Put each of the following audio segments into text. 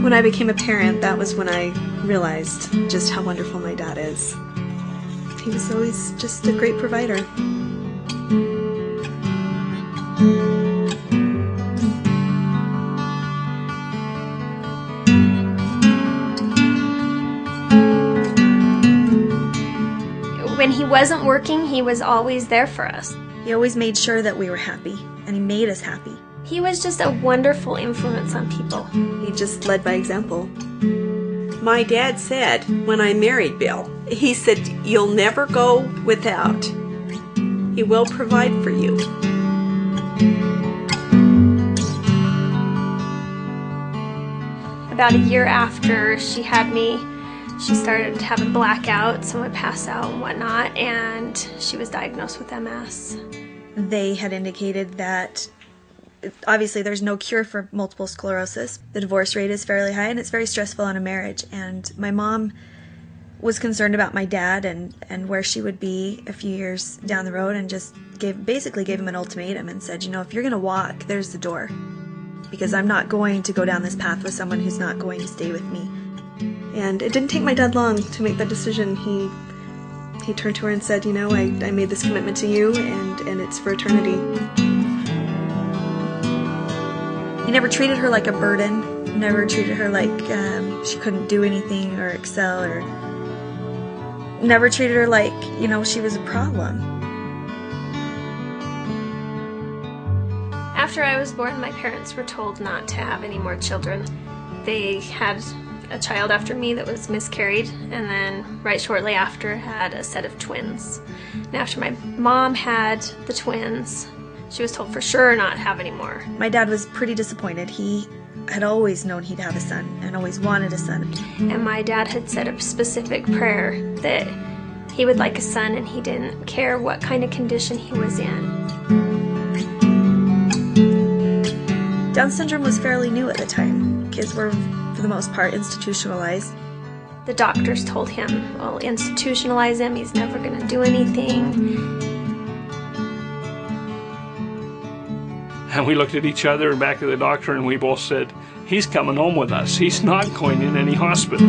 When I became a parent, that was when I realized just how wonderful my dad is. He was always just a great provider. When he wasn't working, he was always there for us. He always made sure that we were happy, and he made us happy. He was just a wonderful influence on people. He just led by example. My dad said when I married Bill, he said, "You'll never go without. He will provide for you." About a year after she had me, she started having blackouts and would pass out and whatnot, and she was diagnosed with MS. They had indicated that obviously there's no cure for multiple sclerosis. The divorce rate is fairly high and it's very stressful on a marriage. And my mom was concerned about my dad and where she would be a few years down the road, and just basically gave him an ultimatum and said, you know, if you're going to walk, there's the door. Because I'm not going to go down this path with someone who's not going to stay with me. And it didn't take my dad long to make that decision. He turned to her and said, you know, I made this commitment to you, and it's for eternity. He never treated her like a burden, never treated her like she couldn't do anything or excel, or never treated her like, you know, she was a problem. After I was born, my parents were told not to have any more children. They had a child after me that was miscarried, and then right shortly after had a set of twins. And after my mom had the twins, she was told for sure not to have any more. My dad was pretty disappointed. He had always known he'd have a son and always wanted a son. And my dad had said a specific prayer that he would like a son, and he didn't care what kind of condition he was in. Down syndrome was fairly new at the time. Kids were, for the most part, institutionalized. The doctors told him, well, institutionalize him, he's never going to do anything. And we looked at each other and back at the doctor, and we both said, he's coming home with us. He's not going in any hospital.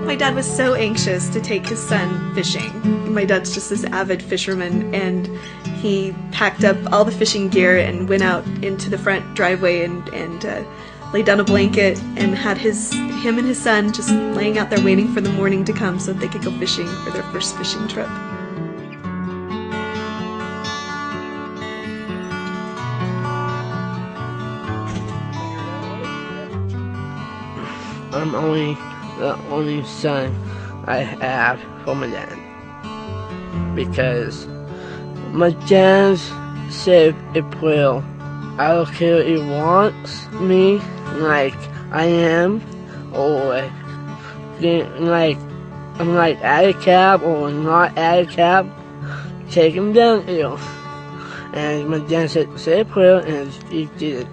My dad was so anxious to take his son fishing. My dad's just this avid fisherman, and he packed up all the fishing gear and went out into the front driveway and laid down a blanket and had him and his son just laying out there waiting for the morning to come so that they could go fishing for their first fishing trip. I'm the only son I have from my dad, because my dad said it will. I don't care if he wants me like I am, or like I'm like at a cab or not at a cab. Take him down here. And my dad said say a prayer, and he did it.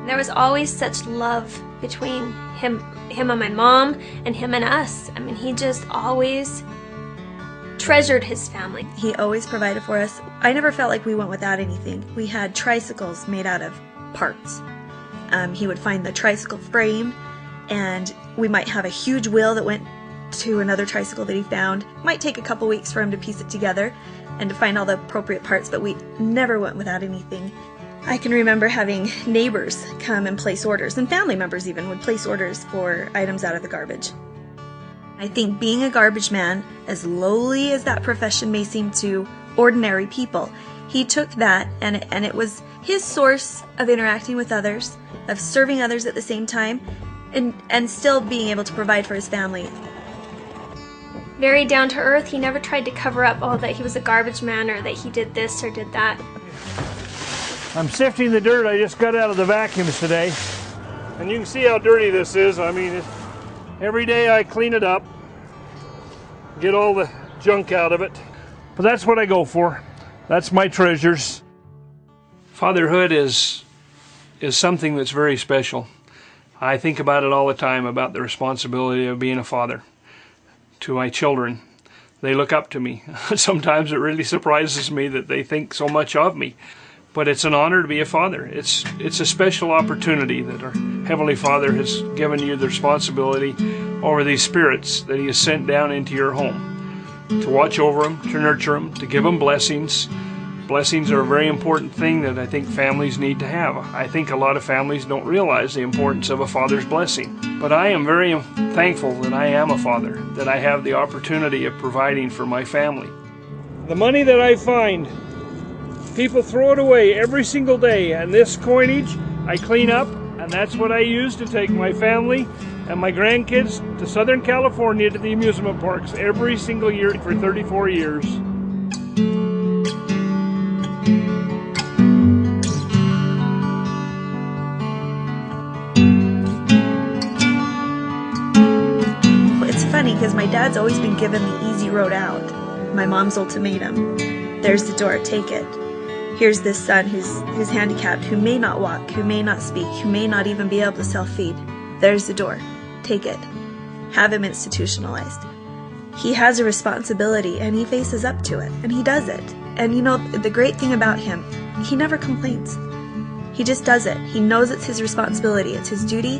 There was always such love between him and my mom, and him and us. I mean, he just always treasured his family. He always provided for us. I never felt like we went without anything. We had tricycles made out of parts. He would find the tricycle frame, and we might have a huge wheel that went to another tricycle that he found. It might take a couple weeks for him to piece it together and to find all the appropriate parts, but we never went without anything. I can remember having neighbors come and place orders, and family members even would place orders for items out of the garbage. I think being a garbage man, as lowly as that profession may seem to ordinary people, he took that and it was his source of interacting with others, of serving others at the same time, and still being able to provide for his family. Very down to earth. He never tried to cover up, that he was a garbage man or that he did this or did that. I'm sifting the dirt I just got out of the vacuums today. And you can see how dirty this is. I mean, every day I clean it up, get all the junk out of it. But that's what I go for. That's my treasures. Fatherhood is something that's very special. I think about it all the time, about the responsibility of being a father to my children. They look up to me. Sometimes it really surprises me that they think so much of me. But it's an honor to be a father. It's a special opportunity that our Heavenly Father has given you the responsibility over these spirits that He has sent down into your home, to watch over them, to nurture them, to give them blessings. Blessings are a very important thing that I think families need to have. I think a lot of families don't realize the importance of a father's blessing. But I am very thankful that I am a father, that I have the opportunity of providing for my family. The money that I find, people throw it away every single day, and this coinage I clean up, and that's what I use to take my family and my grandkids to Southern California to the amusement parks every single year for 34 years. It's funny because my dad's always been given the easy road out. My mom's ultimatum. There's the door, take it. Here's this son who's handicapped, who may not walk, who may not speak, who may not even be able to self-feed. There's the door, take it. Have him institutionalized. He has a responsibility and he faces up to it, and he does it. And you know, the great thing about him, he never complains. He just does it. He knows it's his responsibility, it's his duty,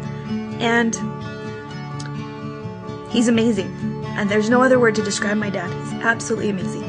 and he's amazing. And there's no other word to describe my dad. He's absolutely amazing.